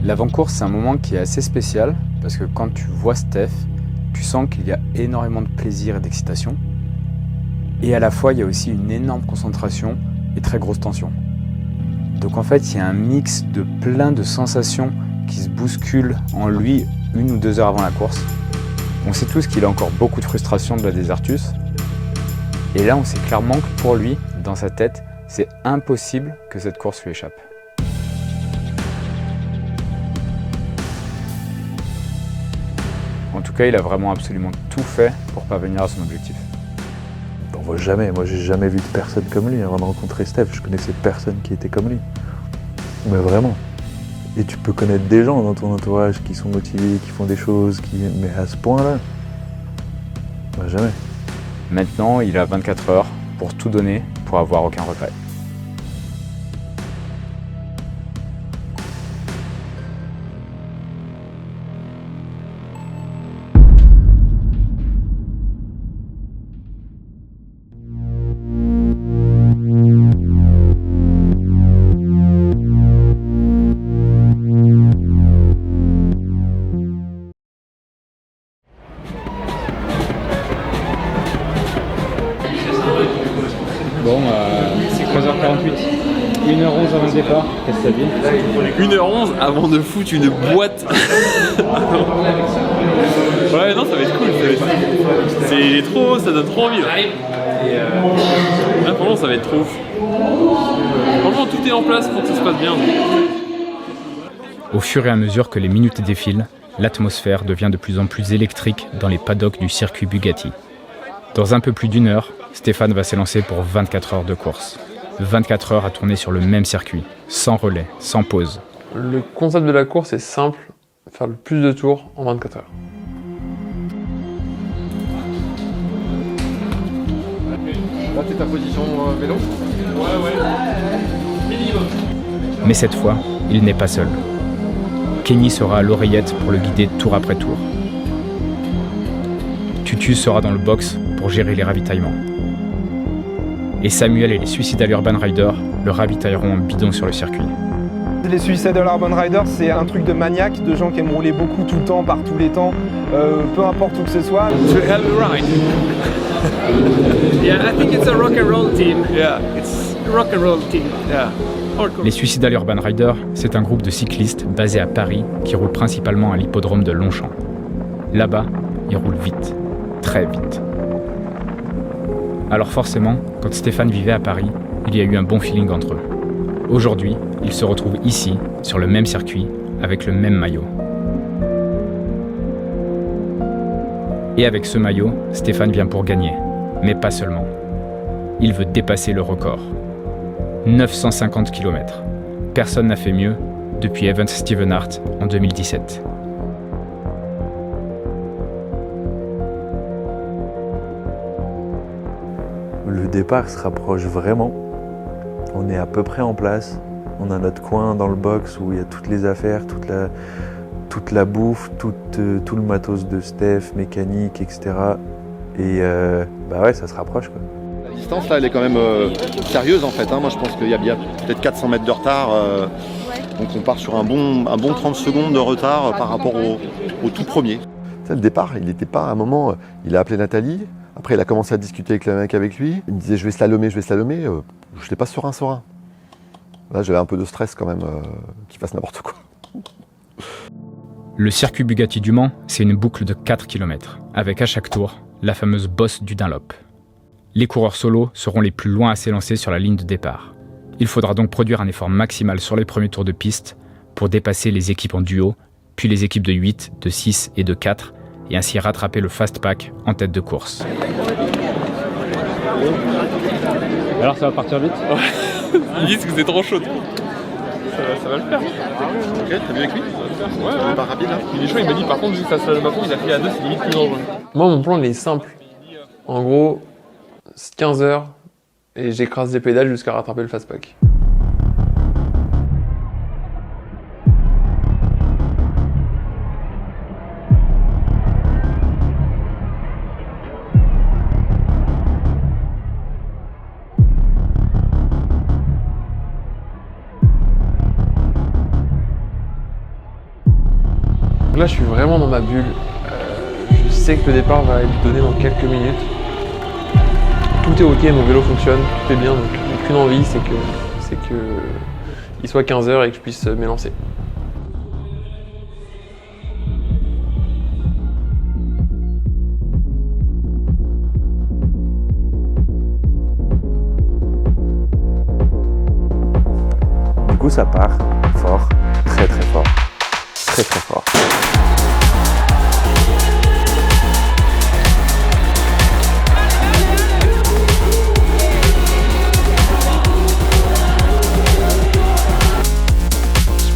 L'avant-course, c'est un moment qui est assez spécial parce que quand tu vois Steph, tu sens qu'il y a énormément de plaisir et d'excitation. Et à la fois, il y a aussi une énorme concentration et très grosse tension. Donc en fait, il y a un mix de plein de sensations qui se bousculent en lui 1 ou 2 heures avant la course. On sait tous qu'il a encore beaucoup de frustration de la Desertus. Et là, on sait clairement que pour lui, dans sa tête, c'est impossible que cette course lui échappe. En tout cas, il a vraiment absolument tout fait pour parvenir à son objectif. On voit jamais, moi j'ai jamais vu de personne comme lui. Avant de rencontrer Steph, je connaissais personne qui était comme lui. Mais vraiment. Et tu peux connaître des gens dans ton entourage qui sont motivés, qui font des choses, mais à ce point-là, bah jamais. Maintenant, il a 24 heures pour tout donner, pour avoir aucun regret. Bon, c'est 3h48, 1h11 avant le départ, qu'est-ce que ça dit ? 1h11 avant de foutre une boîte. Ouais, non, ça va être cool, c'est trop, ça donne trop envie là. Là, franchement, ça va être trop ouf. Franchement, tout est en place pour que ça se passe bien. Au fur et à mesure que les minutes défilent, l'atmosphère devient de plus en plus électrique dans les paddocks du circuit Bugatti. Dans un peu plus d'1 heure, Stéphane va s'élancer pour 24 heures de course. 24 heures à tourner sur le même circuit, sans relais, sans pause. Le concept de la course est simple, faire le plus de tours en 24 heures. Là, t'es ta position vélo ? Ouais. Minimum. Mais cette fois, il n'est pas seul. Kenny sera à l'oreillette pour le guider tour après tour. Tutu sera dans le box pour gérer les ravitaillements. Et Samuel et les Suicidal Urban Riders le ravitailleront en bidon sur le circuit. Les Suicidal Urban Riders, c'est un truc de maniaque, de gens qui aiment rouler beaucoup tout le temps, par tous les temps, peu importe où que ce soit. To hell ride. Yeah, I think it's a rock and roll team. Yeah, it's Rock and roll team. yeah. Les Suicidal Urban Riders, c'est un groupe de cyclistes basé à Paris qui roule principalement à l'hippodrome de Longchamp. Là-bas, ils roulent vite, très vite. Alors forcément, quand Stéphane vivait à Paris, il y a eu un bon feeling entre eux. Aujourd'hui, ils se retrouvent ici, sur le même circuit, avec le même maillot. Et avec ce maillot, Stéphane vient pour gagner, mais pas seulement. Il veut dépasser le record. 950 km. Personne n'a fait mieux depuis Evans Stevenhart en 2017. Le départ se rapproche vraiment. On est à peu près en place. On a notre coin dans le box où il y a toutes les affaires, toute la bouffe, tout le matos de Steph, mécanique, etc. Et bah ouais, ça se rapproche quoi. La distance là, elle est quand même sérieuse en fait. Hein. Moi, je pense qu'il y a bien peut-être 400 mètres de retard. Donc on part sur un bon 30 secondes de retard par rapport au tout premier. Tu sais, le départ, il n'était pas à un moment. Il a appelé Nathalie. Après, il a commencé à discuter avec le mec avec lui. Il me disait je vais slalomer. Je n'étais pas serein. Là, j'avais un peu de stress quand même qu'il fasse n'importe quoi. Le circuit Bugatti du Mans, c'est une boucle de 4 km, avec à chaque tour la fameuse bosse du Dunlop. Les coureurs solos seront les plus loin à s'élancer sur la ligne de départ. Il faudra donc produire un effort maximal sur les premiers tours de piste pour dépasser les équipes en duo, puis les équipes de 8, de 6 et de 4, et ainsi rattraper le fast pack en tête de course. Alors ça va partir vite ? Ils disent que c'est trop chaud. Ça va le faire. Ok, t'as vu avec lui ? Ouais. Pas rapide là. Il est chaud, il m'a dit par contre, vu que ça se le il a fait à 2, c'est limite plus dangereux. Moi, mon plan, il est simple. En gros, c'est 15 heures et j'écrase les pédales jusqu'à rattraper le fastpack. là, je suis vraiment dans ma bulle. Je sais que le départ va être donné dans quelques minutes. Tout est ok, mon vélo fonctionne, tout est bien, donc j'ai qu'une envie, c'est que il soit 15h et que je puisse m'élancer. Du coup, ça part fort, très très fort, très très fort.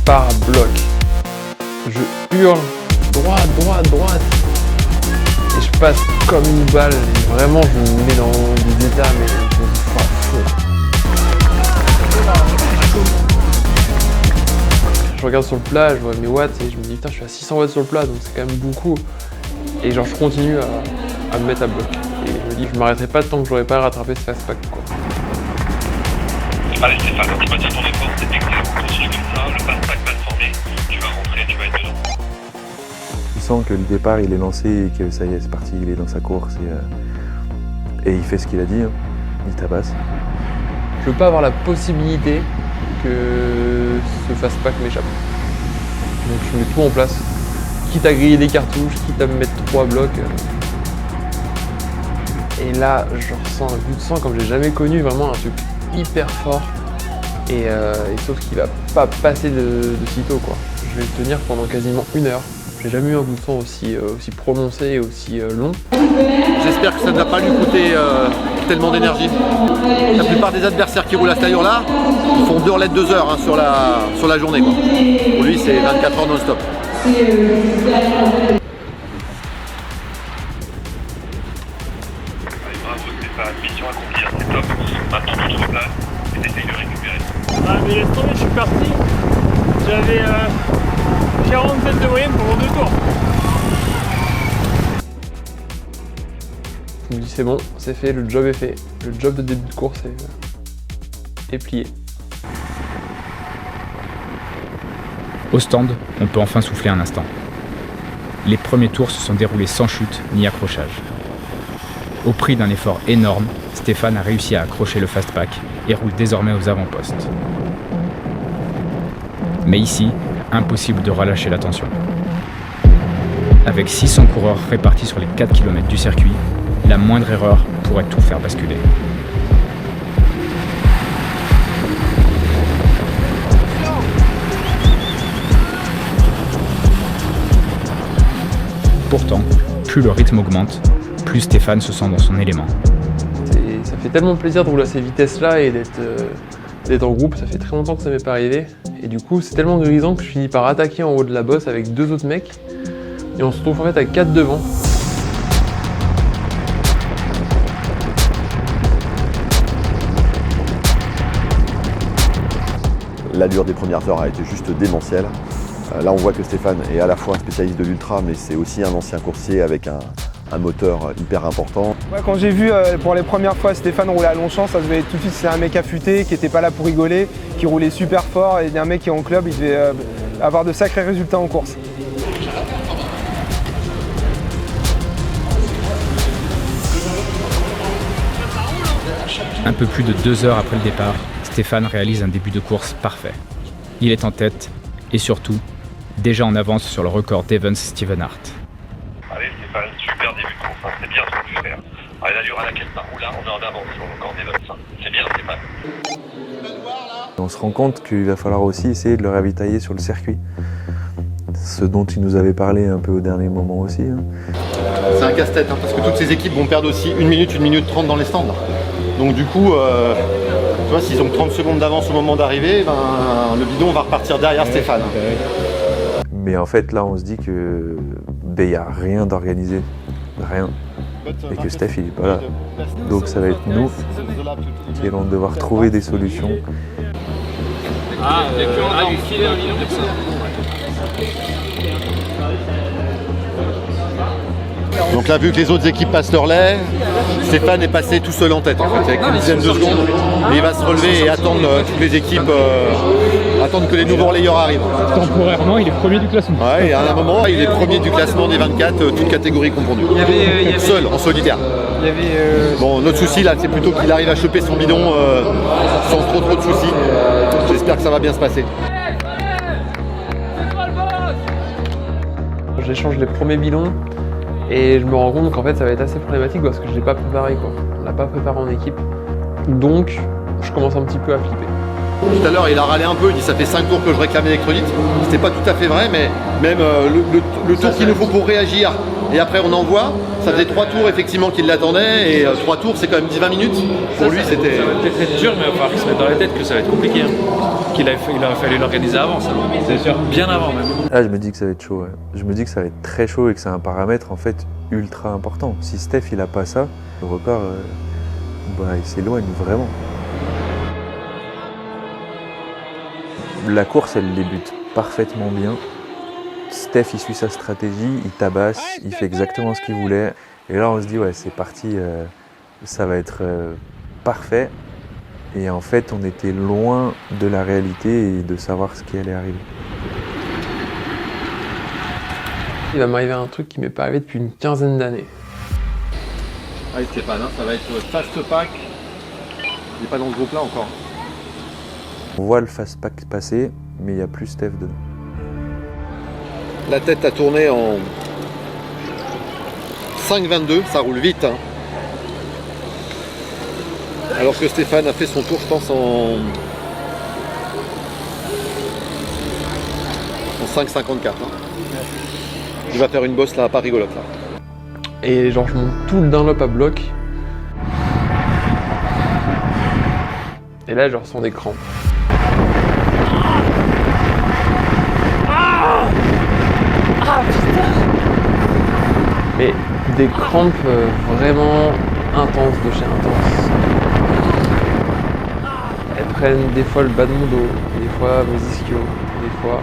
Par bloc. Je hurle droite, droite, droite. Et je passe comme une balle. Et vraiment, je me mets dans des états, mais je me dis, fou. Je regarde sur le plat, je vois mes watts et je me dis, putain, je suis à 600 watts sur le plat, donc c'est quand même beaucoup. Et genre, je continue à me mettre à bloc. Et je me dis, je m'arrêterai pas tant que j'aurais pas rattrapé ce fast pack, quoi. Allez Stéphane, tu maintiens ton effort, c'est excellent. Continue comme ça, le fast pack va te former, tu vas rentrer, tu vas être dedans. Il sent que le départ il est lancé et que ça y est, c'est parti, il est dans sa course et il fait ce qu'il a dit, hein. Il tabasse. Je veux pas avoir la possibilité que ce fast pack m'échappe. Donc je mets tout en place. Quitte à griller des cartouches, quitte à me mettre 3 blocs. Et là, je ressens un goût de sang comme j'ai jamais connu, vraiment un truc hyper fort. Et sauf qu'il va pas passer de sitôt, quoi. Je vais le tenir pendant quasiment 1 heure. J'ai jamais eu un goût de sang aussi prononcé et aussi long. J'espère que ça ne va pas lui coûter tellement d'énergie. La plupart des adversaires qui roulent à cette allure-là, ils font 2 roulettes 2 heures, hein, sur la journée, quoi. Pour lui, c'est 24 heures non-stop. Bravo Stéphane, mission accomplie, c'est top. Maintenant tu te replaces et t'essayes de récupérer. Ah mais laisse tomber, je suis parti. J'avais 47 de moyenne pour mon 2 tours. Je me dis c'est bon, c'est fait, le job est fait. Le job de début de course est plié. Au stand, on peut enfin souffler un instant. Les premiers tours se sont déroulés sans chute ni accrochage. Au prix d'un effort énorme, Stéphane a réussi à accrocher le fastpack et roule désormais aux avant-postes. Mais ici, impossible de relâcher la tension. Avec 600 coureurs répartis sur les 4 km du circuit, la moindre erreur pourrait tout faire basculer. Pourtant, plus le rythme augmente, plus Stéphane se sent dans son élément. Ça fait tellement plaisir de rouler à ces vitesses-là et d'être en groupe, ça fait très longtemps que ça m'est pas arrivé. Et du coup, c'est tellement grisant que je finis par attaquer en haut de la bosse avec 2 autres mecs. Et on se retrouve en fait à 4 devant. L'allure des premières heures a été juste démentielle. Là, on voit que Stéphane est à la fois un spécialiste de l'ultra, mais c'est aussi un ancien coursier avec un moteur hyper important. Ouais, quand j'ai vu pour les premières fois Stéphane rouler à Longchamp, ça se voyait tout de suite, c'est un mec affûté, qui n'était pas là pour rigoler, qui roulait super fort, et un mec qui est en club, il devait avoir de sacrés résultats en course. Un peu plus de 2 heures après le départ, Stéphane réalise un début de course parfait. Il est en tête et surtout, déjà en avance sur le record d'Evans Steven Hart. Allez Stéphane, super début de course, hein. C'est bien ce que tu fais. Allez, l'allure à laquelle ça roule là, on est en avance sur le record d'Evans. C'est bien Stéphane. On se rend compte qu'il va falloir aussi essayer de le ravitailler sur le circuit. Ce dont il nous avait parlé un peu au dernier moment aussi. Hein. C'est un casse-tête, hein, parce que toutes ces équipes vont perdre aussi 1 minute 30 dans les stands. Donc du coup, tu vois, s'ils ont 30 secondes d'avance au moment d'arriver, ben, le bidon va repartir derrière Stéphane. Mais en fait, là, on se dit que il n'y a rien d'organisé, rien. Et que Steph, il n'est pas là. Donc ça va être nous qui allons devoir trouver des solutions. Il filait un million pour ça. Donc là, vu que les autres équipes passent leur lait, Stéphane est passé tout seul en tête, en fait, avec une dizaine de secondes. Et il va se relever et attendre toutes les équipes, attendre que les nouveaux relayeurs arrivent. Temporairement, il est premier du classement. Ouais, et à un moment, il est premier du classement des 24, toutes catégories confondues. Seul, en solitaire. Bon, notre souci là, c'est plutôt qu'il arrive à choper son bidon sans trop de soucis. J'espère que ça va bien se passer. J'échange les premiers bidons et je me rends compte qu'en fait ça va être assez problématique parce que je l'ai pas préparé quoi. On l'a pas préparé en équipe. Donc je commence un petit peu à flipper. Tout à l'heure, il a râlé un peu, il dit ça fait 5 tours que je réclame l'électrolyte. C'était pas tout à fait vrai, mais même le tour qu'il nous faut pour réagir et après on envoie, ça faisait 3 tours effectivement qu'il l'attendait et 3 tours c'est quand même 10-20 minutes. Pour lui c'était... Ça va peut-être être dur, mais il va falloir qu'il se mette dans la tête que ça va être compliqué. Il a fallu l'organiser avant, ça. C'est sûr. Bien avant même. Ah, je me dis que ça va être chaud, ouais. Je me dis que ça va être très chaud et que c'est un paramètre en fait ultra important. Si Steph il a pas ça, le record il s'éloigne vraiment. La course elle débute parfaitement bien. Steph il suit sa stratégie, il tabasse, il fait exactement ce qu'il voulait. Et là on se dit ouais c'est parti, ça va être parfait. Et en fait on était loin de la réalité et de savoir ce qui allait arriver. Il va m'arriver un truc qui m'est pas arrivé depuis une quinzaine d'années. Allez Stéphane, ça va être fast pack. Il n'est pas dans ce groupe là encore. On voit le fast pack passer, mais il n'y a plus Steph dedans. La tête a tourné en 5,22, ça roule vite. Hein. Alors que Stéphane a fait son tour, je pense, en 5,54. Hein. Il va faire une bosse là, pas rigolote là. Et genre je monte tout le Dunlop à bloc. Et là je ressens des crampes. Mais des crampes vraiment intenses de chez intenses. Elles prennent des fois le bas de mon dos, des fois mes ischios, des fois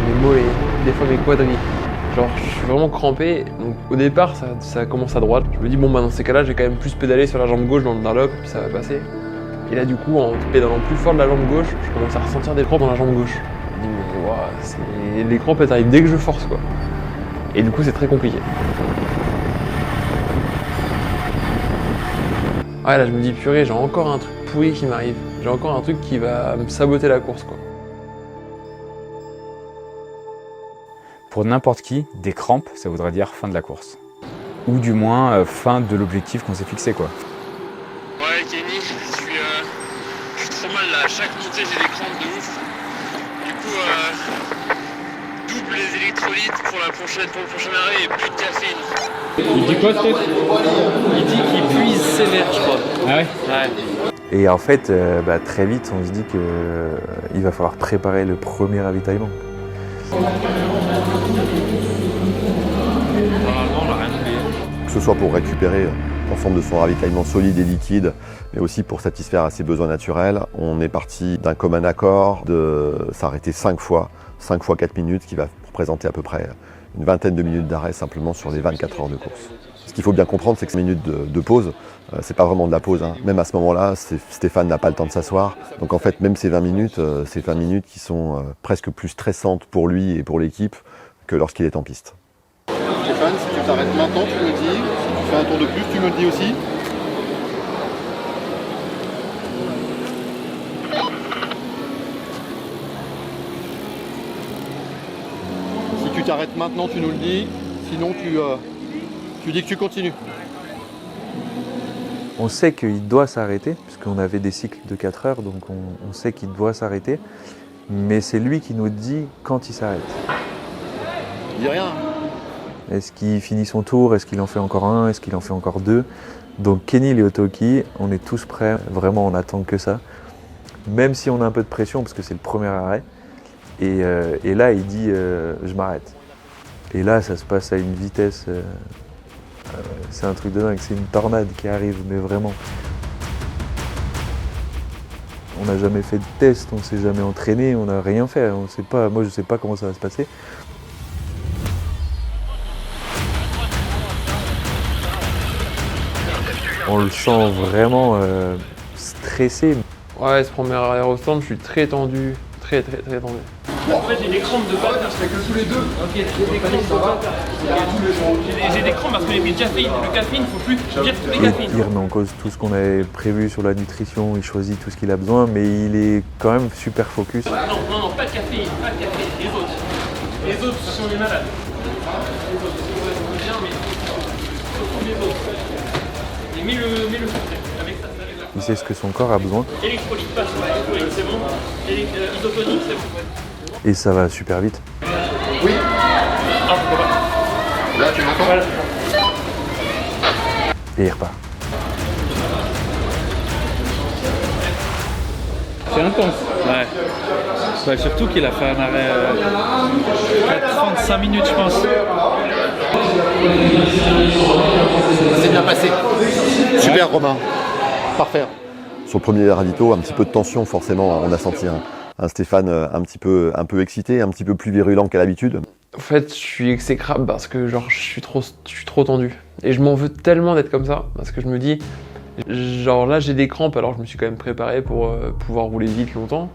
mes mollets, des fois mes quadris. Genre je suis vraiment crampé, donc au départ ça commence à droite. Je me dis bon bah dans ces cas-là je vais quand même plus pédaler sur la jambe gauche dans le Dunlop, puis ça va passer. Et là du coup en pédalant plus fort de la jambe gauche, je commence à ressentir des crampes dans la jambe gauche. Je me dis mais wow, les crampes elles arrivent dès que je force quoi. Et du coup c'est très compliqué. Ouais là je me dis purée j'ai encore un truc pourri qui m'arrive. J'ai encore un truc qui va me saboter la course quoi. Pour n'importe qui, des crampes, ça voudrait dire fin de la course. Ou du moins fin de l'objectif qu'on s'est fixé quoi. Ouais Kenny, je suis trop mal là, à chaque montée j'ai des crampes de ouf. Du coup double les électrolytes pour le prochain arrêt et plus de caféine. Il dit quoi Steph? Il dit qu'il puise sévère, je crois. Ah ouais? Ouais. Et en fait, très vite, on se dit qu'il va falloir préparer le premier ravitaillement. Normalement, on n'a rien oublié. Que ce soit pour récupérer l'ensemble de son ravitaillement solide et liquide, mais aussi pour satisfaire à ses besoins naturels. On est parti d'un commun accord de s'arrêter 5 fois 4 minutes, qui va représenter à peu près une vingtaine de minutes d'arrêt simplement sur les 24 heures de course. Ce qu'il faut bien comprendre, c'est que ces minutes de pause, c'est pas vraiment de la pause. Hein. Même à ce moment-là, Stéphane n'a pas le temps de s'asseoir. Donc en fait, même ces 20 minutes qui sont presque plus stressantes pour lui et pour l'équipe que lorsqu'il est en piste. Stéphane, si tu t'arrêtes maintenant, tu me le dis. Si tu fais un tour de plus, tu me le dis aussi. Si tu t'arrêtes maintenant, tu nous le dis. Sinon, tu dis que tu continues. On sait qu'il doit s'arrêter, puisqu'on avait des cycles de 4 heures, donc on sait qu'il doit s'arrêter. Mais c'est lui qui nous dit quand il s'arrête. Il dit rien. Est-ce qu'il finit son tour? Est-ce qu'il en fait encore un? Est-ce qu'il en fait encore deux? Donc Kenny et Otoki, on est tous prêts, vraiment on attend que ça. Même si on a un peu de pression, parce que c'est le premier arrêt. Et là, il dit je m'arrête. Et là, ça se passe à une vitesse... c'est un truc de dingue, c'est une tornade qui arrive, mais vraiment. On n'a jamais fait de test, on ne s'est jamais entraîné, on n'a rien fait, on sait pas, moi je ne sais pas comment ça va se passer. On le sent vraiment stressé. Ouais, ce premier aérostand, je suis très tendu, très tendu. En fait, j'ai des crampes de base. C'est que tous les deux. Ok, j'ai des crampes de base. J'ai des crampes parce que j'ai pris de caféine. Le caféine, il faut plus dire tous les caféines. Il remet en cause tout ce qu'on avait prévu sur la nutrition, il choisit tout ce qu'il a besoin, mais il est quand même super focus. Non, pas de caféine, pas de caféine. Les autres, si on est malade. Les autres, si on est bien, mais surtout les autres. Et mets le filtre avec ça. Il sait ce que son corps a besoin. Électrolyte, passe, électrolyte, c'est bon. Isotonique, c'est bon. Et ça va super vite. Oui. Ah, pourquoi pas. Là, tu m'entends? Voilà. Et il repart. C'est intense. Ouais, surtout qu'il a fait un arrêt 35 minutes, je pense. Ça s'est bien passé. Super, Romain. Parfait. Sur le premier ravito, un petit peu de tension forcément. On a senti un Stéphane un peu excité, un petit peu plus virulent qu'à l'habitude. En fait, je suis exécrable parce que genre, je suis trop tendu. Et je m'en veux tellement d'être comme ça, parce que je me dis, genre là j'ai des crampes, alors je me suis quand même préparé pour pouvoir rouler vite longtemps.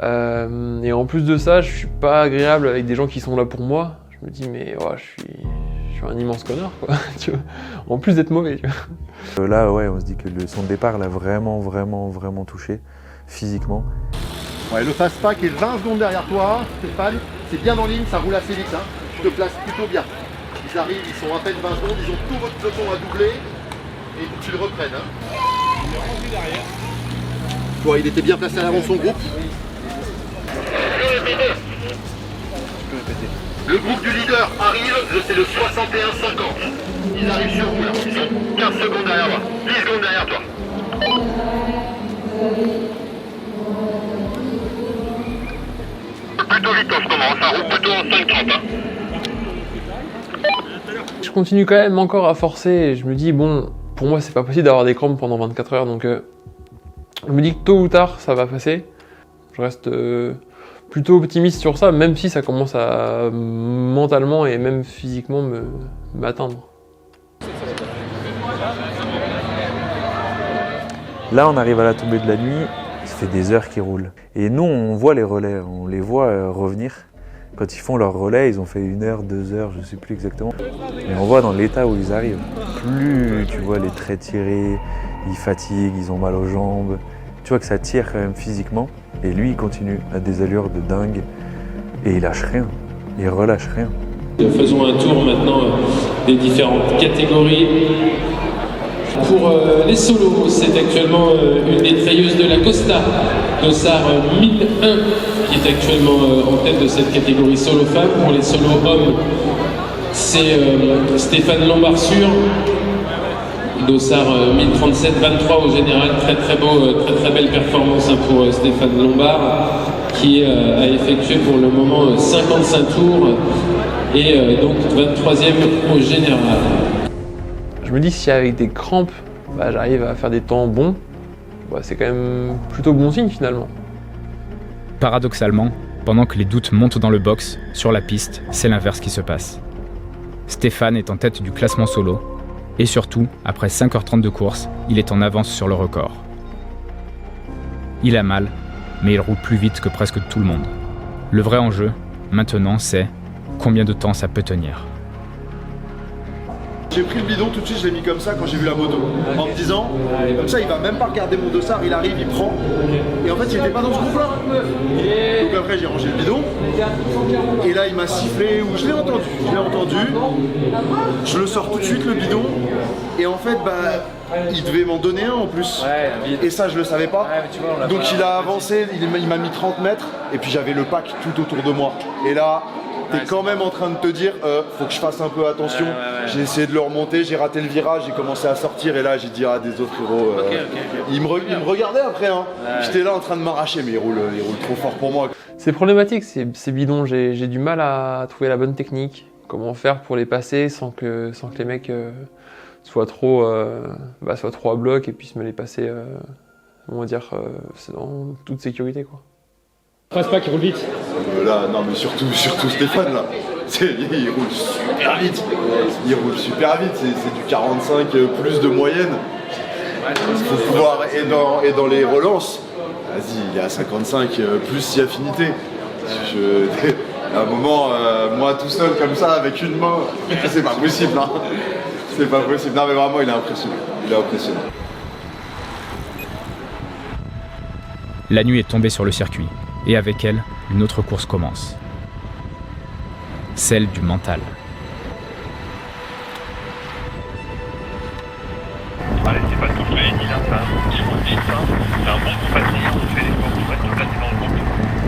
Et en plus de ça, je suis pas agréable avec des gens qui sont là pour moi. Je me dis, mais ouais, je suis un immense connard, quoi. Tu vois, en plus d'être mauvais. Tu vois. Là, ouais, on se dit que son départ l'a vraiment touché, physiquement. Ouais, le fast-pack est 20 secondes derrière toi, Stéphane. C'est bien en ligne, ça roule assez vite. Hein. Tu te places plutôt bien. Ils arrivent, ils sont à peine 20 secondes, ils ont tout votre peloton à doubler. Et il faut que tu le reprennes. Hein. Toi, il était bien placé à l'avant de son groupe. Le groupe du leader arrive, c'est le 61-50. Ils arrivent sur vous là, ils sont 15 secondes derrière moi, 10 secondes derrière toi. Plutôt vite en ce moment, ça roule plutôt en 5-30. Hein. Je continue quand même encore à forcer et je me dis, bon, pour moi c'est pas possible d'avoir des crampes pendant 24 heures, donc je me dis que tôt ou tard ça va passer. Je reste plutôt optimiste sur ça, même si ça commence à mentalement et même physiquement m'atteindre. Là, on arrive à la tombée de la nuit, ça fait des heures qu'ils roulent. Et nous, on voit les relais, on les voit revenir. Quand ils font leur relais, ils ont fait 1 heure, 2 heures, je sais plus exactement. Mais on voit dans l'état où ils arrivent. Plus tu vois les traits tirés, ils fatiguent, ils ont mal aux jambes. Tu vois que ça tire quand même physiquement. Et lui, il continue à des allures de dingue. Et il lâche rien, il relâche rien. Faisons un tour maintenant des différentes catégories. Pour les solos, c'est actuellement une des treilleuses de la Costa, Dossard 1001, qui est actuellement en tête de cette catégorie solo femme. Pour les solos hommes, c'est Stéphane Lambarsure, Dossard 1037-23 au général. Très beau, très belle performance hein, pour Stéphane Lombard, qui a effectué pour le moment 55 tours et donc 23e au général. Je me dis si avec des crampes, bah, j'arrive à faire des temps bons, bah, c'est quand même plutôt bon signe finalement. Paradoxalement, pendant que les doutes montent dans le box, sur la piste, c'est l'inverse qui se passe. Stéphane est en tête du classement solo, et surtout, après 5h30 de course, il est en avance sur le record. Il a mal, mais il roule plus vite que presque tout le monde. Le vrai enjeu, maintenant, c'est combien de temps ça peut tenir. J'ai pris le bidon tout de suite, je l'ai mis comme ça quand j'ai vu la moto. En me disant, comme ça il va même pas regarder mon dossard, il arrive, il prend. Et en fait il était pas dans ce groupe là. Donc après j'ai rangé le bidon. Et là il m'a sifflé, ou je l'ai entendu. Je le sors tout de suite le bidon. Et en fait bah il devait m'en donner un en plus. Et ça je le savais pas. Donc il a avancé, il m'a mis 30 mètres. Et puis j'avais le pack tout autour de moi. Et là t'es quand même en train de te dire faut que je fasse un peu attention. J'ai essayé de le remonter, j'ai raté le virage, j'ai commencé à sortir et là j'ai dit des autres héros. Il me regardait après hein. J'étais là en train de m'arracher mais il roule trop fort pour moi. C'est problématique ces bidons, j'ai du mal à trouver la bonne technique. Comment faire pour les passer sans que les mecs soient trop à bloc et puissent me les passer on va dire en toute sécurité quoi. Passe pas qui roule vite. Là, non mais surtout Stéphane là. Il roule super vite. C'est du 45 plus de moyenne. Il faut pouvoir, et dans les relances, vas-y, il y a 55 plus si affinité. À un moment, moi tout seul comme ça, avec une main, c'est pas possible. Hein. C'est pas possible. Non mais vraiment, il est impressionnant. Il est impressionnant. La nuit est tombée sur le circuit, et avec elle, une autre course commence. Celle du mental. Allez, c'est pas tout fait, ni là, ça roule vite, hein. C'est un bon coup facile, on fait l'effort pour être placé dans le groupe.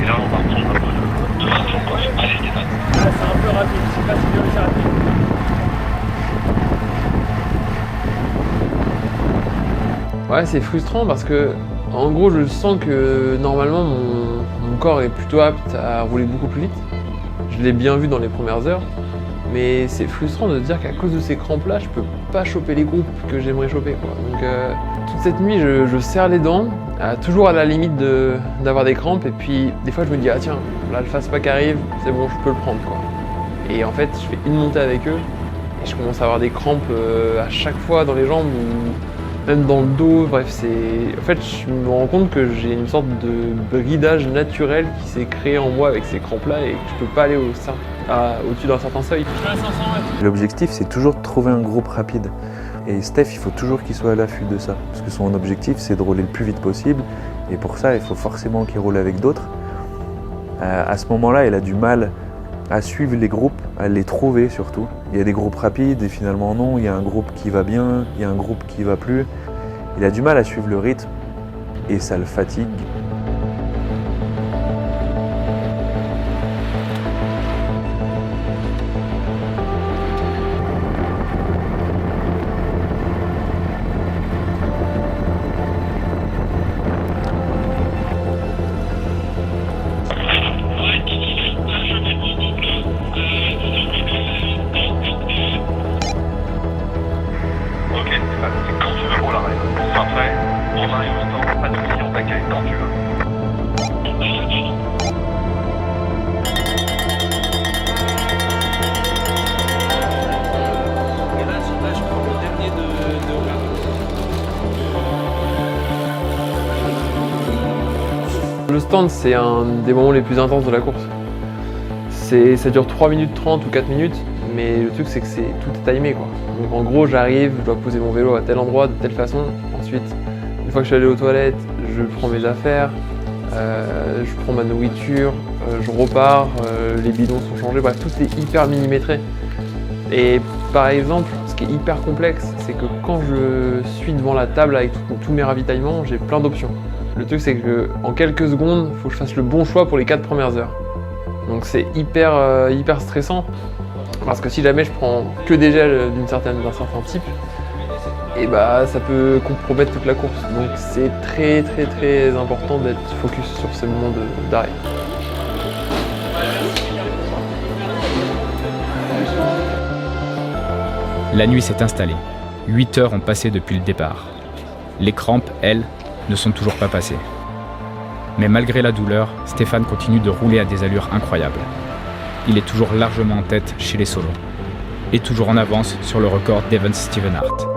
Et là, on va reprendre un peu de tension, quoi. Allez, Stéphane. Là, c'est un peu rapide, je sais pas si c'est rapide. Ouais, c'est frustrant parce que, en gros, je sens que normalement mon corps est plutôt apte à rouler beaucoup plus vite. Je l'ai bien vu dans les premières heures, mais c'est frustrant de se dire qu'à cause de ces crampes-là, je peux pas choper les groupes que j'aimerais choper, quoi. Donc, toute cette nuit, je serre les dents, toujours à la limite d'avoir des crampes, et puis des fois, je me dis, ah tiens, là, le fast-pack arrive, c'est bon, je peux le prendre, quoi. Et en fait, je fais une montée avec eux, et je commence à avoir des crampes à chaque fois dans les jambes, ou même dans le dos, bref, en fait, je me rends compte que j'ai une sorte de bridage naturel qui s'est créé en moi avec ces crampes-là et que je peux pas aller au-dessus d'un certain seuil. L'objectif, c'est toujours de trouver un groupe rapide. Et Steph, il faut toujours qu'il soit à l'affût de ça. Parce que son objectif, c'est de rouler le plus vite possible. Et pour ça, il faut forcément qu'il roule avec d'autres. À ce moment-là, il a du mal à suivre les groupes, à les trouver surtout. Il y a des groupes rapides et finalement non, il y a un groupe qui va bien, il y a un groupe qui va plus. Il a du mal à suivre le rythme et ça le fatigue. Ok, Stéphane, c'est quand tu veux pour l'arrêt. Parfait, on arrive au stand, pas de soucis, on t'accueille quand tu veux. Et là, je prends le dernier de Romain. Le stand, c'est un des moments les plus intenses de la course. Ça dure 3 minutes 30 ou 4 minutes, mais le truc c'est que tout est timé, quoi. Donc en gros, j'arrive, je dois poser mon vélo à tel endroit, de telle façon. Ensuite, une fois que je suis allé aux toilettes, je prends mes affaires, je prends ma nourriture, je repars, les bidons sont changés, bref, tout est hyper millimétré. Et par exemple, ce qui est hyper complexe, c'est que quand je suis devant la table avec tous mes ravitaillements, j'ai plein d'options. Le truc c'est qu'en quelques secondes, il faut que je fasse le bon choix pour les 4 premières heures. Donc c'est hyper stressant, parce que si jamais je prends que des gels d'un certain type, et bah ça peut compromettre toute la course. Donc c'est très important d'être focus sur ces moments d'arrêt. La nuit s'est installée. 8 heures ont passé depuis le départ. Les crampes, elles, ne sont toujours pas passées. Mais malgré la douleur, Stéphane continue de rouler à des allures incroyables. Il est toujours largement en tête chez les solos. Et toujours en avance sur le record d'Evans Stevenhart.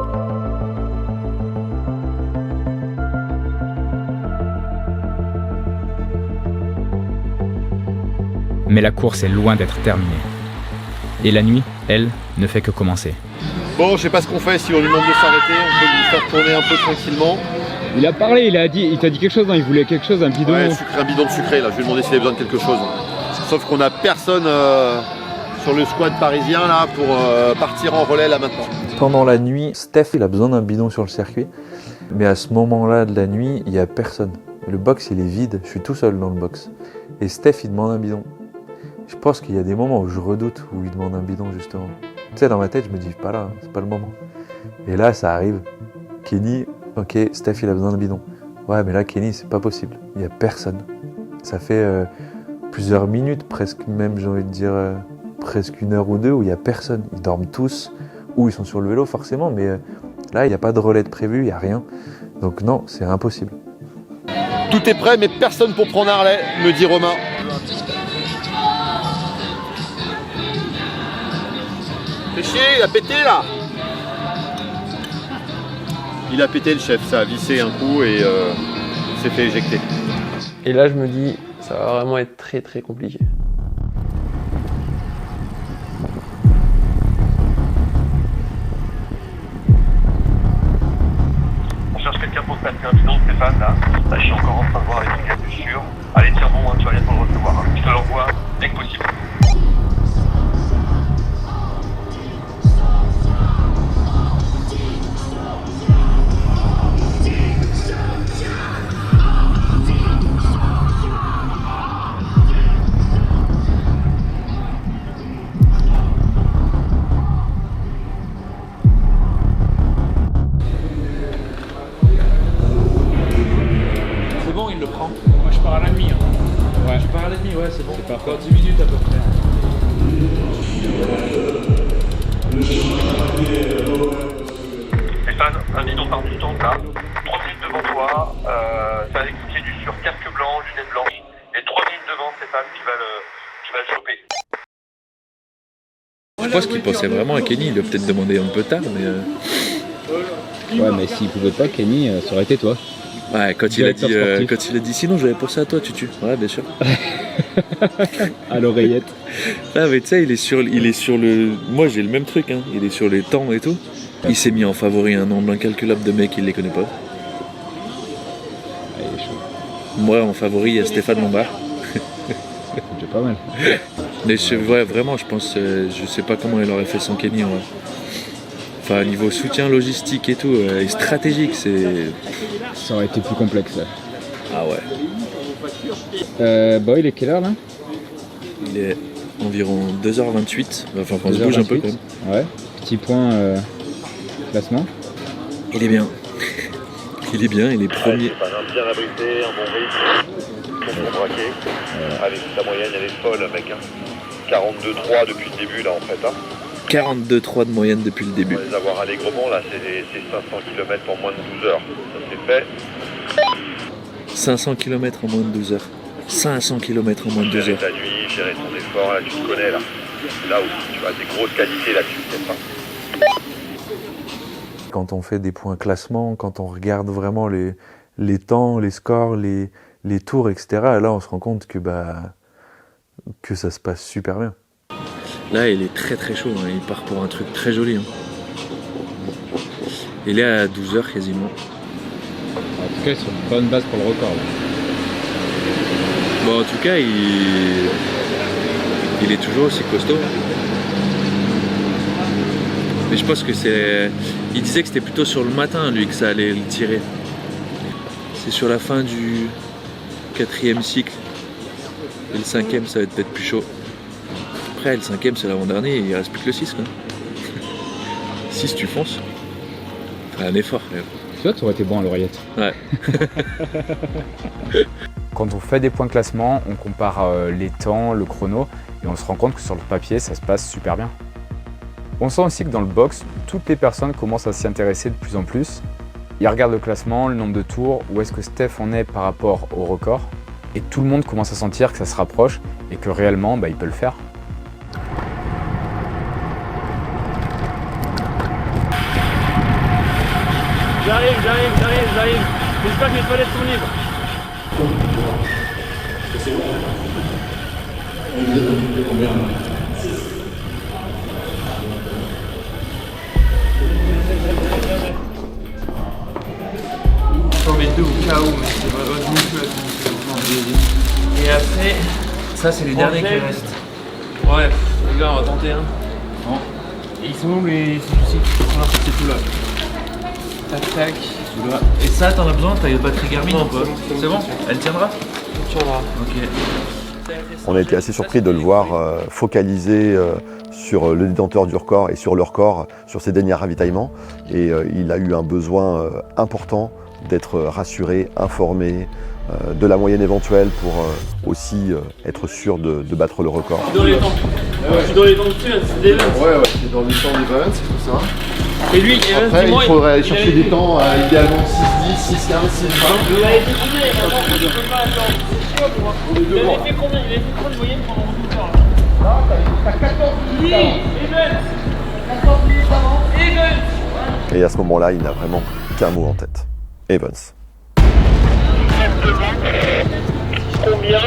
Mais la course est loin d'être terminée. Et la nuit, elle, ne fait que commencer. Bon, je sais pas ce qu'on fait, si on lui demande de s'arrêter, on peut lui faire tourner un peu tranquillement. Il a parlé, il t'a dit quelque chose, non? Il voulait quelque chose, un bidon. Ouais, un bidon de sucré, là, je vais lui demander s'il a besoin de quelque chose. Sauf qu'on a personne sur le squad parisien là pour partir en relais là maintenant. Pendant la nuit, Steph, il a besoin d'un bidon sur le circuit. Mais à ce moment-là de la nuit, il n'y a personne. Le box, il est vide, je suis tout seul dans le box. Et Steph, il demande un bidon. Je pense qu'il y a des moments où je redoute, où il demande un bidon justement. Tu sais, dans ma tête, je me dis, pas là, c'est pas le moment. Et là, ça arrive. Kenny, ok, Steph, il a besoin d'un bidon. Ouais, mais là, Kenny, c'est pas possible. Il n'y a personne. Ça fait plusieurs minutes, presque même, j'ai envie de dire, presque 1 heure ou 2, où il n'y a personne. Ils dorment tous, ou ils sont sur le vélo, forcément, mais là, il n'y a pas de relais de prévu, il n'y a rien. Donc non, c'est impossible. Tout est prêt, mais personne pour prendre un relais, me dit Romain. Fais chier, il a pété là. Il a pété le chef, ça a vissé un coup et s'est fait éjecter. Et là, je me dis, ça va vraiment être très très compliqué. On cherche quelqu'un pour se passer un bidon, Stéphane, là. Là, je suis encore en train de voir avec une capuchure. Allez, tiens bon, hein, tu vas bientôt le recevoir. Hein. Je te l'envoie dès que possible. C'est bon, il le prend. Moi je pars à la demi. Ouais. Tu pars à la demi, ouais, c'est bon. C'est pas 10 minutes à peu près. Stéphane, un bidon par du temps, là. 3 minutes devant toi. Ça va expliquer du sur casque blanc, lunettes blanches. Et 3 minutes devant, Stéphane, tu vas le choper. Je pense qu'il pensait vraiment à Kenny, il a peut-être demandé un peu tard, mais... Ouais, mais s'il pouvait pas, Kenny, ça aurait été toi. Ouais, quand il a dit sinon j'avais pensé à toi, Tutu. Ouais, bien sûr. À l'oreillette. Ah, mais tu sais, il est sur le... Moi, j'ai le même truc, hein. Il est sur les temps et tout. Il s'est mis en favori un nombre incalculable de mecs, il les connaît pas. Ah, il est chaud. Moi, en favori, il y a Stéphane Lombard. C'est pas mal. Mais ouais, vraiment, je pense, je sais pas comment il aurait fait son Kenny, ouais. Enfin, niveau soutien logistique et tout, et stratégique, c'est... Ça aurait été plus complexe là. Ah ouais. Bon, il est quelle heure là? Il est environ 2h28. Enfin, on se bouge un peu quand même. Ouais. Petit point classement. Il est bien. Il est bien, il est premier. Bien abrité, un bon rythme, bon braqué. Allez, ta moyenne elle est folle, mec. Hein. 42,3 depuis le début là en fait. Hein. 42,3 de moyenne depuis le début. On va les avoir allègrement là, c'est 500 km en moins de 12 heures. Ça c'est fait. 500 km en moins de 12 heures. 500 km en moins de 12 heures. La nuit, gérer son effort, là tu te connais là. Là aussi, tu as des grosses qualités là-dessus, peut-être. Quand on fait des points classement, quand on regarde vraiment les temps, les scores, les tours, etc., là on se rend compte que ça se passe super bien. Là il est très très chaud, hein. Il part pour un truc très joli. Hein. Il est à 12 heures quasiment. En tout cas, sur une bonne base pour le record. Là. Bon, en tout cas, il est toujours aussi costaud. Mais je pense que c'est... Il disait que c'était plutôt sur le matin, lui, que ça allait le tirer. C'est sur la fin du 4e cycle. Et le 5e, ça va être peut-être plus chaud. Après, le 5e, c'est l'avant-dernier, il reste plus que le 6. 6, tu fonces. Fais un effort, quand même. Tu vois, ça aurait été bon à l'oreillette. Ouais. Quand on fait des points classement, on compare les temps, le chrono, et on se rend compte que sur le papier, ça se passe super bien. On sent aussi que dans le box, toutes les personnes commencent à s'y intéresser de plus en plus. Ils regardent le classement, le nombre de tours, où est-ce que Steph en est par rapport au record, et tout le monde commence à sentir que ça se rapproche et que réellement, il peut le faire. J'arrive. J'espère que les toilettes sont libres. J'en mets 2 au cas où, mais c'est pas et après, Ça, c'est les derniers qui restent. ouais, les gars, on va tenter. Hein. Bon. Et ils sont où les soucis? C'est tout là. Tac, tac. Et ça, t'en as besoin? T'as une batterie Garmin Non, ou pas? c'est bon. Elle tiendra? On tiendra. Ok. On a été assez surpris de le voir focalisé sur le détenteur du record et sur le record, sur ses derniers ravitaillements. Et il a eu un besoin important d'être rassuré, informé de la moyenne éventuelle pour aussi être sûr de battre le record. Je suis dans les temps de dessus, c'est des events. Ouais, c'est dans les temps d'event, c'est tout ça. Et lui, Après, il faudrait aller chercher des temps idéalement 6-10, 6-15, 6-20. Il avait fait combien? Je peux pas attendre. C'est chaud pour moi. Il avait fait combien? Il avait fait combien de moyenne pendant 12 heures? Là, t'as 14 minutes. Oui, event. 14 minutes avant. Event. Et à ce moment-là, il n'a vraiment thermos en tête. Evans. Combien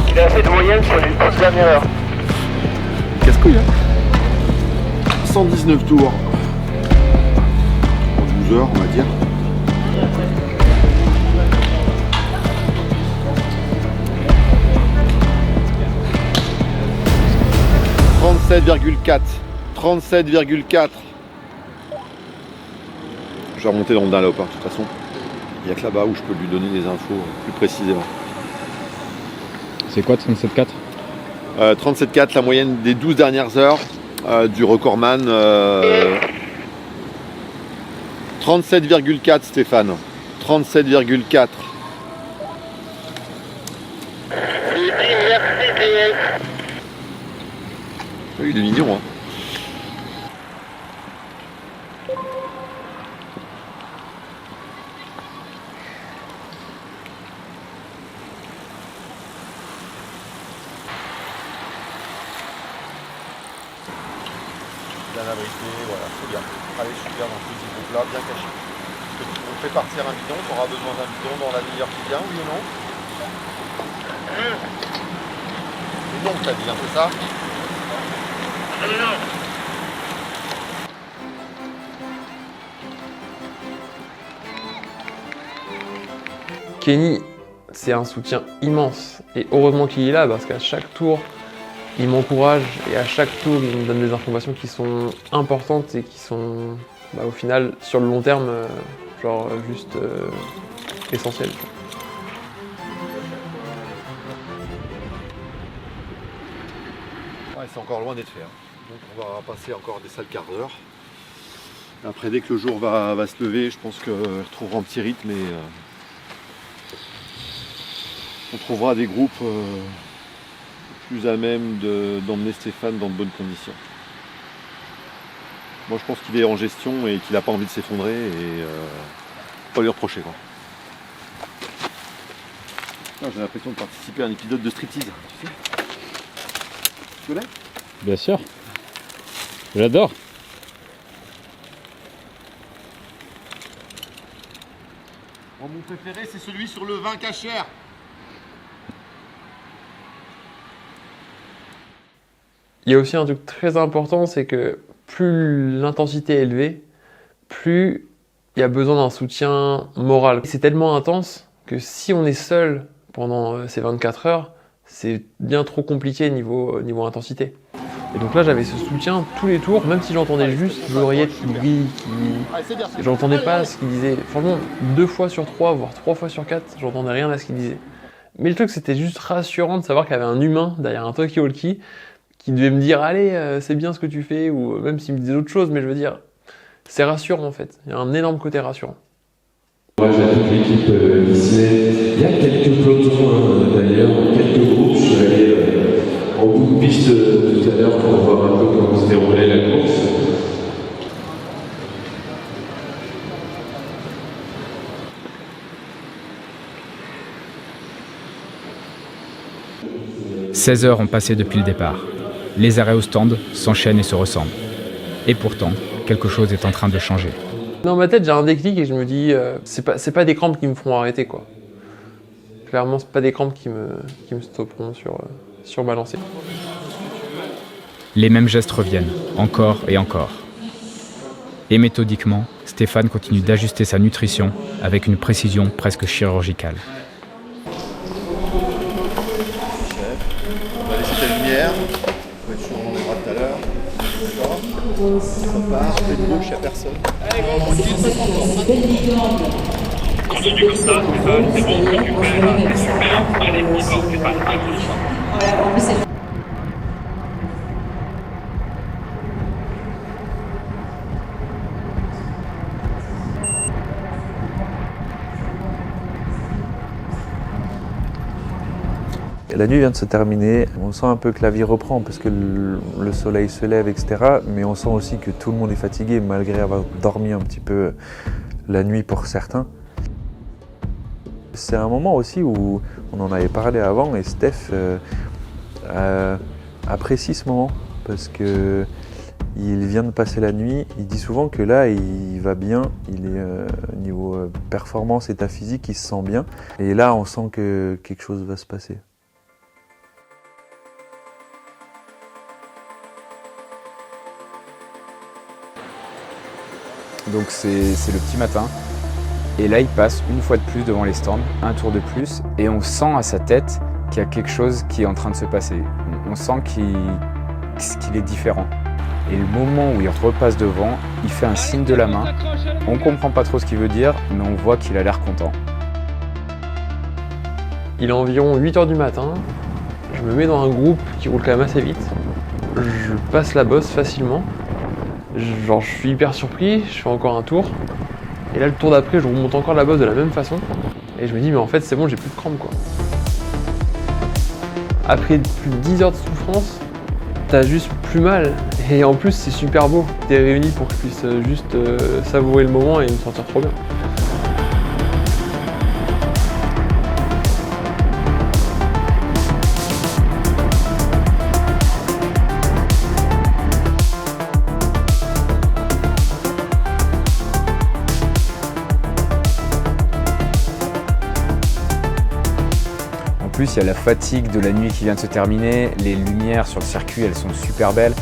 il a fait de moyenne sur les 12 dernières heures? Casse-couille, hein. 119 tours. En 12 heures, on va dire. « 37,4. Je vais remonter dans le Dunlop, hein, de toute façon. Il n'y a que là-bas où je peux lui donner des infos plus précisément. C'est quoi 37,4? 37,4, la moyenne des 12 dernières heures du recordman. 37,4 Stéphane. 37,4. Oui, il est mignon, hein. Bien abrité, voilà, c'est bien. Allez, super dans ce petit groupe là, bien caché. On fait partir un bidon, tu auras besoin d'un bidon dans la demi-heure qui vient, oui ou non? C'est bon, t'as dit, hein, c'est ça? Kenny, c'est un soutien immense. Et heureusement qu'il est là, parce qu'à chaque tour, il m'encourage. Et à chaque tour, il me donne des informations qui sont importantes et qui sont, au final, sur le long terme, juste essentielles. Ouais, c'est encore loin d'être fait. Hein. Donc on va passer encore des sales quarts d'heure. Après, dès que le jour va se lever, je pense qu'on retrouvera un petit rythme et on trouvera des groupes plus à même d'emmener Stéphane dans de bonnes conditions. Moi, je pense qu'il est en gestion et qu'il n'a pas envie de s'effondrer et pas lui reprocher, quoi. J'ai l'impression de participer à un épisode de striptease, tu sais. Tu connais? Bien sûr. J'adore. Mon préféré, c'est celui sur le vin cachère. Il y a aussi un truc très important, c'est que plus l'intensité est élevée, plus il y a besoin d'un soutien moral. C'est tellement intense que si on est seul pendant ces 24 heures, c'est bien trop compliqué niveau intensité. Et donc là, j'avais ce soutien tous les tours, même si j'entendais juste l'oreillette qui brille, j'entendais pas ce qu'il disait. Franchement, 2 fois sur 3, voire 3 fois sur 4, j'entendais rien à ce qu'il disait. Mais le truc, c'était juste rassurant de savoir qu'il y avait un humain derrière un talkie-walkie qui devait me dire « Allez, c'est bien ce que tu fais », ou même s'il me disait autre chose, mais je veux dire, c'est rassurant en fait. Il y a un énorme côté rassurant. Moi, j'ai toute l'équipe lycée. Il y a quelques pelotons d'ailleurs, quelques groupes. Je suis allé en bout de piste tout à l'heure pour voir un peu comment se déroulait la course. « 16 heures ont passé depuis le départ. Les arrêts au stand s'enchaînent et se ressemblent. Et pourtant, quelque chose est en train de changer. Dans ma tête, j'ai un déclic et je me dis, c'est pas des crampes qui me feront arrêter, quoi. Clairement, c'est pas des crampes qui me stopperont sur ma lancée. Les mêmes gestes reviennent, encore et encore. Et méthodiquement, Stéphane continue d'ajuster sa nutrition avec une précision presque chirurgicale. On va laisser ta lumière. On va être sur mon bras tout à l'heure. D'accord. Ça part, fais de gauche, il n'y a personne. Continue comme ça, Stéphane, c'est bon, super, super. Allez, encore, Stéphane, accroche. 'La nuit vient de se terminer, on sent un peu que la vie reprend parce que le soleil se lève, etc. Mais on sent aussi que tout le monde est fatigué malgré avoir dormi un petit peu la nuit pour certains. C'est un moment aussi où on en avait parlé avant et Steph apprécie ce moment parce que Il vient de passer la nuit, il dit souvent que là il va bien, il est niveau performance, état physique, il se sent bien. Et là on sent que quelque chose va se passer. Donc c'est le petit matin. Et là il passe une fois de plus devant les stands, un tour de plus, et on sent à sa tête qu'il y a quelque chose qui est en train de se passer. On sent qu'il est différent. Et le moment où il repasse devant, il fait un signe de la main. On comprend pas trop ce qu'il veut dire, mais on voit qu'il a l'air content. Il est environ 8h du matin, je me mets dans un groupe qui roule quand même assez vite. Je passe la bosse facilement. Genre je suis hyper surpris, je fais encore un tour. Et là le tour d'après, je remonte encore la bosse de la même façon. Et je me dis mais en fait c'est bon, j'ai plus de crampes quoi. Après plus de 10 heures de souffrance, t'as juste plus mal. Et en plus c'est super beau. T'es réunis pour que je puisse juste savourer le moment et me sentir trop bien. En plus, il y a la fatigue de la nuit qui vient de se terminer. Les lumières sur le circuit, elles sont super belles.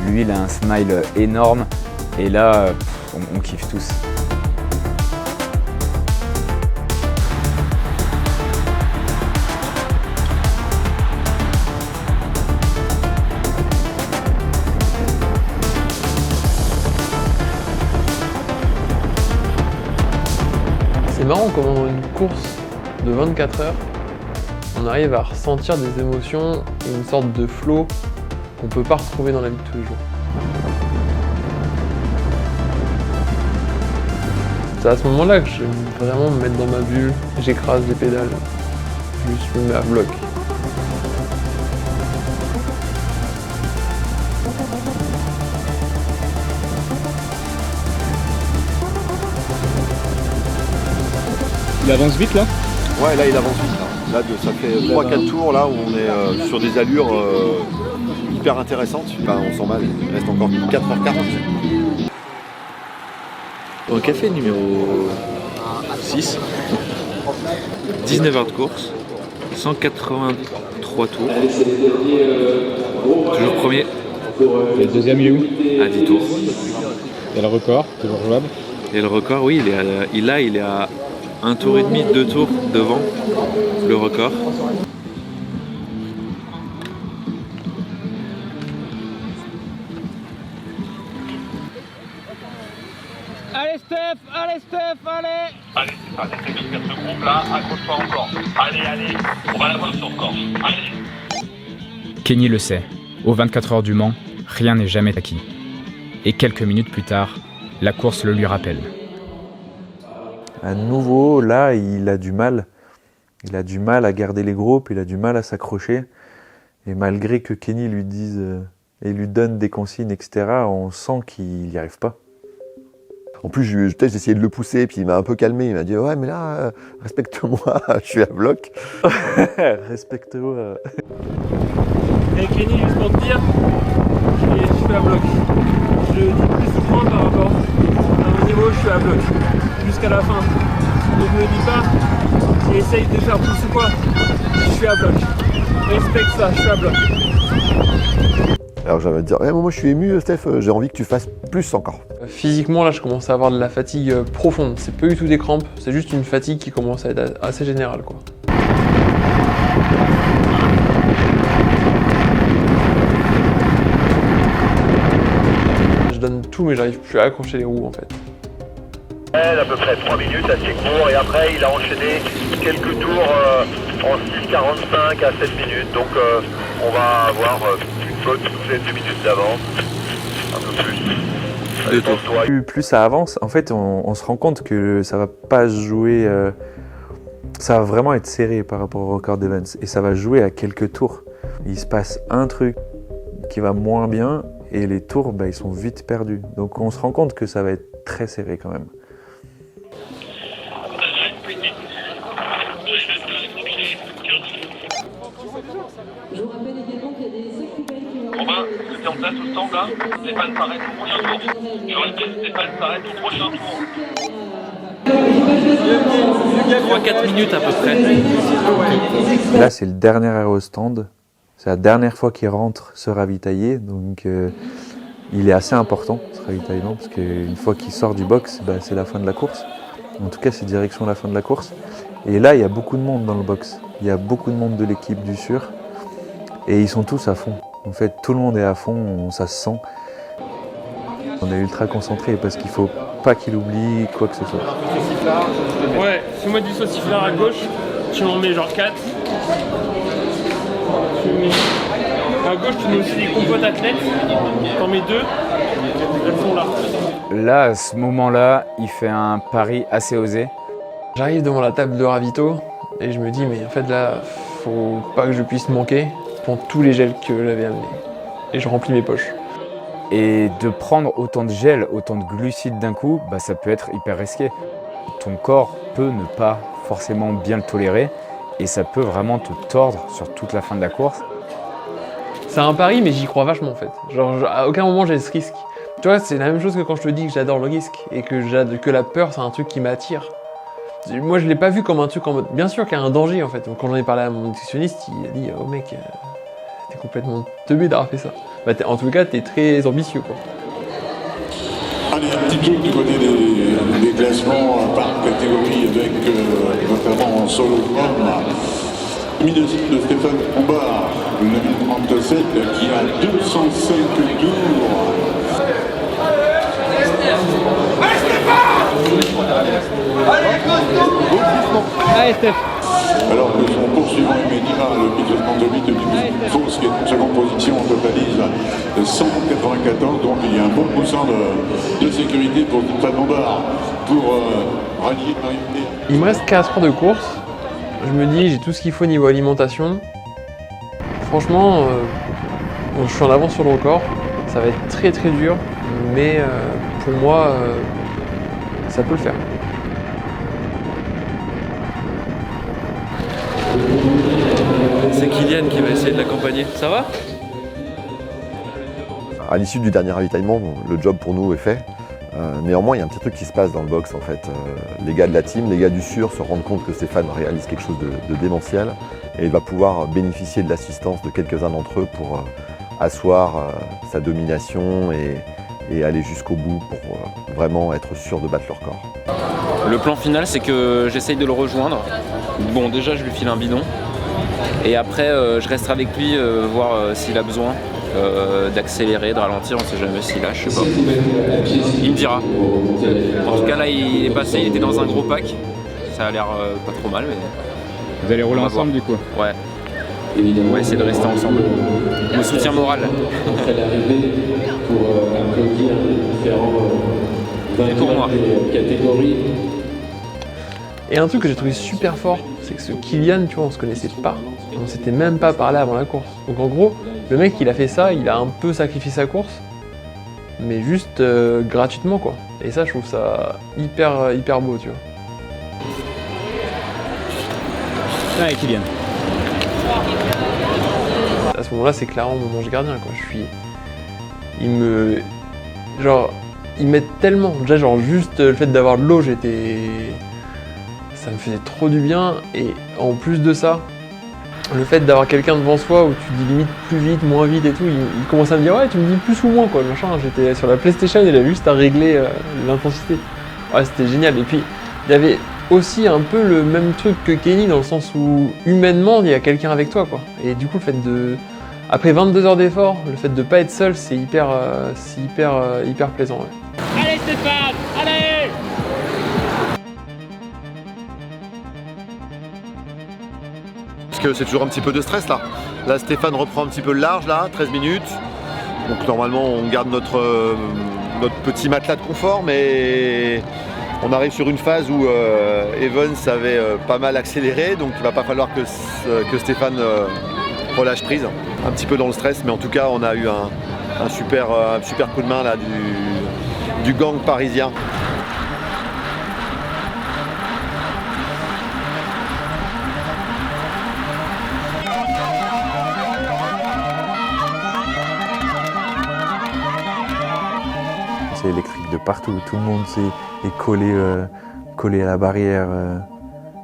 Lui, il a un smile énorme. Et là, on kiffe tous. C'est marrant comment une course de 24 heures, on arrive à ressentir des émotions et une sorte de flow qu'on peut pas retrouver dans la vie de tous les jours. C'est à ce moment-là que j'aime vraiment me mettre dans ma bulle, j'écrase les pédales, je me mets à bloc. Il avance vite là? Ouais, là il avance vite. Là, ça fait 3-4 tours là où on est sur des allures hyper intéressantes. Enfin, on sent mal, il reste encore 4h40. Au café numéro 6, 19 heures de course, 183 tours. Toujours premier. Et le deuxième il est où? À 10 tours. Et le record, toujours jouable? Et le record, oui, il est à 1 tour et demi, 2 tours devant le record. Allez Steph, allez. Allez, c'est tout ce groupe-là, accroche-toi encore. Allez, on va l'avoir sur encore. Allez. Kenny le sait, aux 24 heures du Mans, rien n'est jamais acquis. Et quelques minutes plus tard, la course le lui rappelle. À nouveau, là, il a du mal. Il a du mal à garder les groupes, il a du mal à s'accrocher. Et malgré que Kenny lui dise et lui donne des consignes, etc., on sent qu'il n'y arrive pas. En plus, j'ai essayé de le pousser, puis il m'a un peu calmé. Il m'a dit ouais, mais là, respecte-moi, je suis à bloc. Respecte-moi. Et Kenny, juste pour te dire, je suis à bloc. Je dis plus souvent par rapport à mon niveau, je suis à bloc. Jusqu'à la fin. Ne me dis pas, j'essaye de faire plus ou quoi, je suis à bloc. Respecte ça, je suis à bloc. Alors j'avais dire, moi je suis ému Steph, j'ai envie que tu fasses plus encore. Physiquement là je commence à avoir de la fatigue profonde, c'est pas du tout des crampes, c'est juste une fatigue qui commence à être assez générale quoi. Je donne tout mais j'arrive plus à accrocher les roues en fait. À peu près 3 minutes, assez court, et après il a enchaîné quelques tours en 6,45 à 7 minutes, donc on va avoir une faute toutes les 2 minutes d'avance, un peu plus. Plus ça avance, en fait, on se rend compte que ça va pas jouer, ça va vraiment être serré par rapport au record d'Evans, et ça va jouer à quelques tours. Il se passe un truc qui va moins bien, et les tours, ils sont vite perdus. Donc on se rend compte que ça va être très serré quand même. Romain, tout est en place ? place au stand là. Stéphane s'arrête au prochain tour. Je répète, Stéphane s'arrête au prochain tour. 3-4 minutes à peu près. Là, c'est le dernier aérostand. C'est la dernière fois qu'il rentre se ravitailler. Donc, il est assez important, ce ravitaillement, parce qu'une fois qu'il sort du box, c'est la fin de la course. En tout cas, c'est direction la fin de la course. Et là, il y a beaucoup de monde dans le box. Il y a beaucoup de monde de l'équipe du SUR. Et ils sont tous à fond. En fait, tout le monde est à fond, ça se sent. On est ultra concentré parce qu'il ne faut pas qu'il oublie quoi que ce soit. Ouais, fais-moi du sauciflard à gauche, tu en mets genre 4. À gauche, tu mets aussi des compotes athlètes, t'en mets 2, elles sont là. Là, à ce moment-là, il fait un pari assez osé. J'arrive devant la table de ravito et je me dis, mais en fait là, faut pas que je puisse manquer pour tous les gels que j'avais amenés. Et je remplis mes poches. Et de prendre autant de gel, autant de glucides d'un coup, ça peut être hyper risqué. Ton corps peut ne pas forcément bien le tolérer et ça peut vraiment te tordre sur toute la fin de la course. C'est un pari, mais j'y crois vachement en fait. Genre, à aucun moment j'ai ce risque. Tu vois, c'est la même chose que quand je te dis que j'adore le risque et que la peur, c'est un truc qui m'attire. Moi, je l'ai pas vu comme un truc en mode. Bien sûr qu'il y a un danger en fait. Donc, quand j'en ai parlé à mon nutritionniste, il a dit oh mec, t'es complètement teubé d'avoir fait ça. En tout cas, t'es très ambitieux quoi. Allez, un petit tour du côté des classements par catégorie avec notamment en solo homme. Minute de Stéphane Bombard, le numéro 37 qui a 205 tours. Allez Stéphane! Allez Steph! Alors que son poursuivant immédiat, le pilote de 8 du Fausse, qui est en seconde position, totalise 194, donc il y a un bon poussin de sécurité pour Stéphane Bombard pour rallier l'arrivée. Il me reste 4 heures de course. Je me dis, j'ai tout ce qu'il faut niveau alimentation. Franchement, je suis en avance sur le record. Ça va être très très dur, mais pour moi, ça peut le faire. C'est Kylian qui va essayer de l'accompagner. Ça va? À l'issue du dernier ravitaillement, le job pour nous est fait. Néanmoins, il y a un petit truc qui se passe dans le box en fait. Les gars de la team, les gars du SUR se rendent compte que Stéphane réalise quelque chose de démentiel et il va pouvoir bénéficier de l'assistance de quelques-uns d'entre eux pour asseoir sa domination et aller jusqu'au bout pour vraiment être sûr de battre leur corps. Le plan final, c'est que j'essaye de le rejoindre. Bon, déjà, je lui file un bidon. Et après, je resterai avec lui, voir s'il a besoin d'accélérer, de ralentir, on sait jamais s'il lâche, je sais pas. Il me dira. En tout cas, là, il est passé, il était dans un gros pack. Ça a l'air pas trop mal, mais... Vous allez rouler ensemble, du coup? Ouais. On va essayer de rester ensemble. Le soutien moral. Après l'arrivée, pour applaudir les différents vainqueurs des catégories. Et un truc que j'ai trouvé super fort, c'est que ce Kylian, tu vois, on se connaissait pas. On s'était même pas parlé avant la course. Donc en gros, le mec, il a fait ça, il a un peu sacrifié sa course, mais juste gratuitement, quoi. Et ça, je trouve ça hyper beau, tu vois. Allez, Kylian. À ce moment-là, c'est clairement mon ange gardien, quoi. Ils m'aident tellement. Déjà, genre, juste le fait d'avoir de l'eau, ça me faisait trop du bien. Et en plus de ça, le fait d'avoir quelqu'un devant soi où tu dis limite plus vite, moins vite et tout, il commence à me dire ouais, tu me dis plus ou moins, quoi, machin. J'étais sur la PlayStation, il avait juste à régler l'intensité. Ouais, c'était génial. Et puis, il y avait aussi un peu le même truc que Kenny, dans le sens où humainement, il y a quelqu'un avec toi, quoi. Et du coup, le fait de... Après 22 heures d'effort, le fait de pas être seul, c'est hyper plaisant. Ouais. Allez Stéphane, allez! Parce que c'est toujours un petit peu de stress là. Là, Stéphane reprend un petit peu le large, là, 13 minutes. Donc normalement, on garde notre petit matelas de confort, mais on arrive sur une phase où Evans avait pas mal accéléré, donc il va pas falloir que Stéphane relâche prise. Un petit peu dans le stress, mais en tout cas, on a eu un super coup de main là, du gang parisien. partout. Tout le monde est collé à la barrière,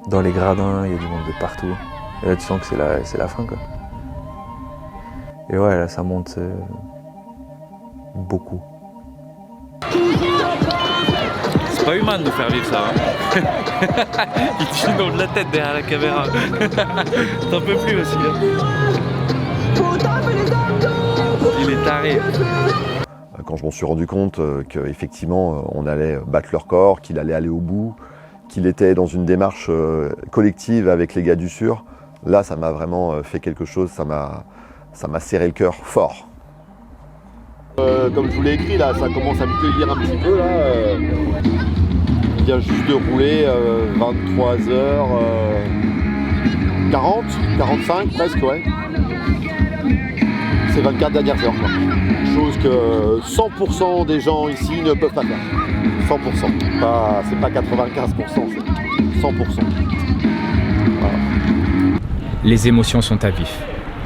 dans les gradins, il y a du monde de partout. Et là, tu sens que c'est la fin, quoi. Et ouais, là, ça monte beaucoup. C'est pas humain de nous faire vivre ça. Hein. Il tire dans de la tête derrière la caméra. T'en peux plus aussi. Hein. Il est taré. Quand je m'en suis rendu compte qu'effectivement on allait battre leur corps, qu'il allait aller au bout, qu'il était dans une démarche collective avec les gars du Sur, là ça m'a vraiment fait quelque chose, ça m'a serré le cœur fort. Comme je vous l'ai écrit, là, ça commence à me cueillir un petit peu. Là, il vient juste de rouler 23h40, 45 presque, ouais. C'est 24 dernières heures, quoi. Chose que 100% des gens ici ne peuvent pas faire. 100%. C'est pas 95%, c'est 100%. Voilà. Les émotions sont à vif.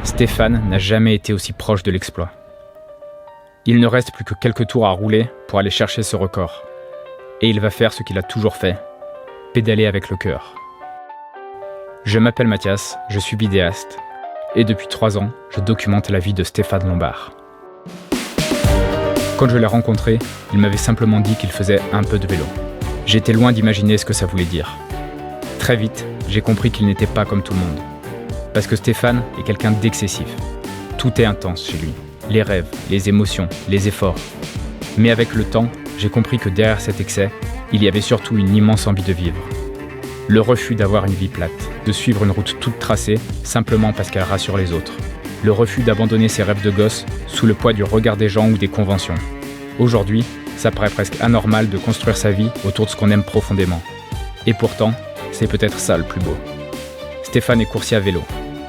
Stéphane n'a jamais été aussi proche de l'exploit. Il ne reste plus que quelques tours à rouler pour aller chercher ce record. Et il va faire ce qu'il a toujours fait, pédaler avec le cœur. Je m'appelle Mathias, je suis vidéaste, et depuis 3 ans, je documente la vie de Stéphane Lombard. Quand je l'ai rencontré, il m'avait simplement dit qu'il faisait un peu de vélo. J'étais loin d'imaginer ce que ça voulait dire. Très vite, j'ai compris qu'il n'était pas comme tout le monde. Parce que Stéphane est quelqu'un d'excessif. Tout est intense chez lui. Les rêves, les émotions, les efforts. Mais avec le temps, j'ai compris que derrière cet excès, il y avait surtout une immense envie de vivre. Le refus d'avoir une vie plate, de suivre une route toute tracée simplement parce qu'elle rassure les autres. Le refus d'abandonner ses rêves de gosse sous le poids du regard des gens ou des conventions. Aujourd'hui, ça paraît presque anormal de construire sa vie autour de ce qu'on aime profondément. Et pourtant, c'est peut-être ça le plus beau. Stéphane est coursier à vélo.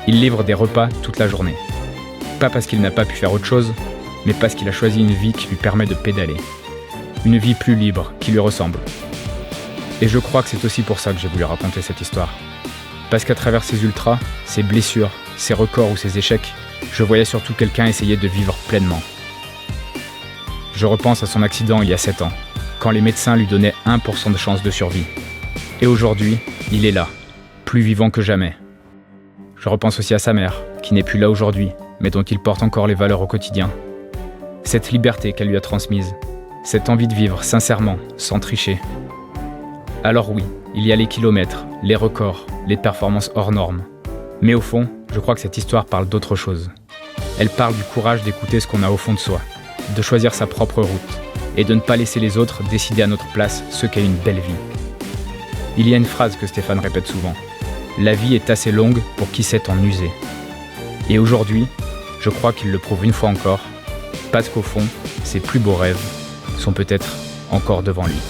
Il livre des repas toute la journée. Pas parce qu'il n'a pas pu faire autre chose, mais parce qu'il a choisi une vie qui lui permet de pédaler. Une vie plus libre, qui lui ressemble. Et je crois que c'est aussi pour ça que j'ai voulu raconter cette histoire. Parce qu'à travers ses ultras, ses blessures, ses records ou ses échecs, je voyais surtout quelqu'un essayer de vivre pleinement. Je repense à son accident il y a 7 ans, quand les médecins lui donnaient 1% de chance de survie. Et aujourd'hui, il est là, plus vivant que jamais. Je repense aussi à sa mère, qui n'est plus là aujourd'hui, mais dont il porte encore les valeurs au quotidien. Cette liberté qu'elle lui a transmise, cette envie de vivre sincèrement, sans tricher. Alors oui, il y a les kilomètres, les records, les performances hors normes. Mais au fond, je crois que cette histoire parle d'autre chose. Elle parle du courage d'écouter ce qu'on a au fond de soi, de choisir sa propre route, et de ne pas laisser les autres décider à notre place ce qu'est une belle vie. Il y a une phrase que Stéphane répète souvent. La vie est assez longue pour qui sait en user. Et aujourd'hui, je crois qu'il le prouve une fois encore, parce qu'au fond, ses plus beaux rêves sont peut-être encore devant lui.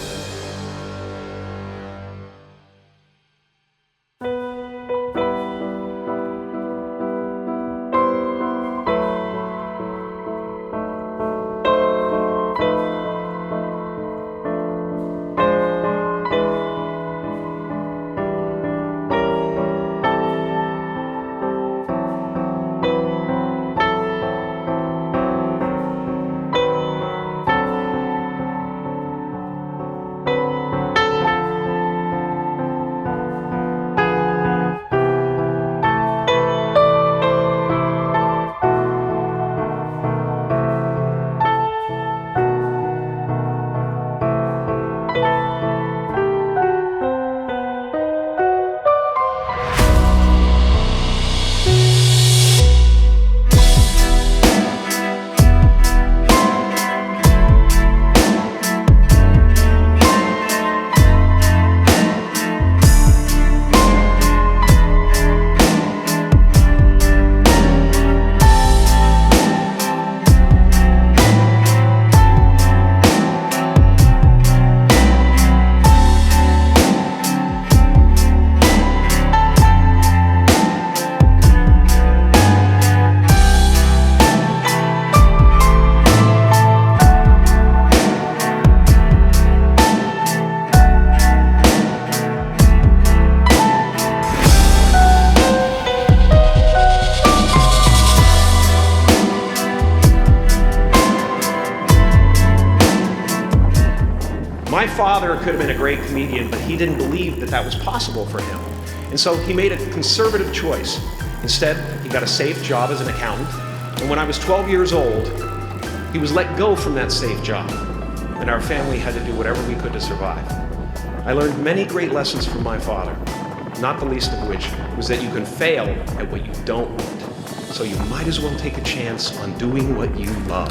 father could have been a great comedian, but he didn't believe that that was possible for him. And so he made a conservative choice. Instead, he got a safe job as an accountant. And when I was 12 years old, he was let go from that safe job. And our family had to do whatever we could to survive. I learned many great lessons from my father, not the least of which was that you can fail at what you don't want. So you might as well take a chance on doing what you love.